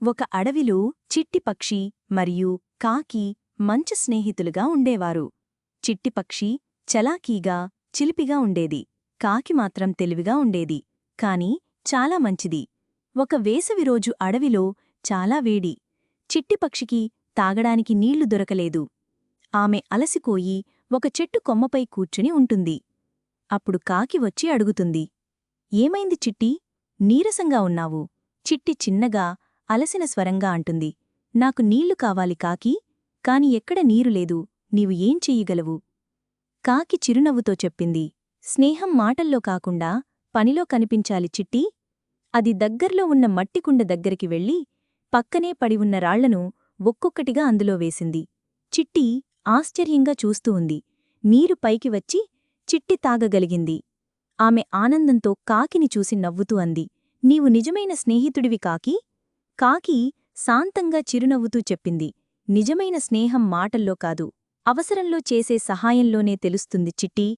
ఒక అడవిలో చిట్టిపక్షి మరియు కాకి మంచి స్నేహితులుగా ఉండేవారు. చిట్టిపక్షి చలాకీగా చిలిపిగా ఉండేది. కాకి మాత్రం తెలివిగా ఉండేది. కాని చాలా మంచిది. ఒక వేసవిరోజు అడవిలో చాలా వేడి. చిట్టిపక్షికి తాగడానికి నీళ్లు దొరకలేదు. ఆమె అలసిపోయి ఒక చెట్టు కొమ్మపై కూర్చుని ఉంటుంది. అప్పుడు కాకి వచ్చి అడుగుతుంది. ఏమైంది చిట్టి? నీరసంగా ఉన్నావు. చిట్టి చిన్నగా అలసిన స్వరంగా అంటుంది. నాకు నీళ్లు కావాలి కాకి, కాని ఎక్కడ నీరు లేదు. నీవు ఏం చెయ్యగలవు? కాకి చిరునవ్వుతో చెప్పింది. స్నేహం మాటల్లో కాకుండా పనిలో కనిపించాలి చిట్టి. అది దగ్గర్లో ఉన్న మట్టికుండ దగ్గరికి వెళ్లి పక్కనే పడి ఉన్న రాళ్లను ఒక్కొక్కటిగా అందులో వేసింది. చిట్టి ఆశ్చర్యంగా చూస్తూ ఉంది. నీరు పైకి వచ్చి చిట్టి తాగగలిగింది. ఆమె ఆనందంతో కాకిని చూసి నవ్వుతూ అంది. నీవు నిజమైన స్నేహితుడివి కాకీ? కాకి శాంతంగా చిరునవ్వుతూ చెప్పింది. నిజమైన స్నేహం మాటల్లో కాదు, అవసరంలో చేసే సహాయంలోనే తెలుస్తుంది చిట్టి.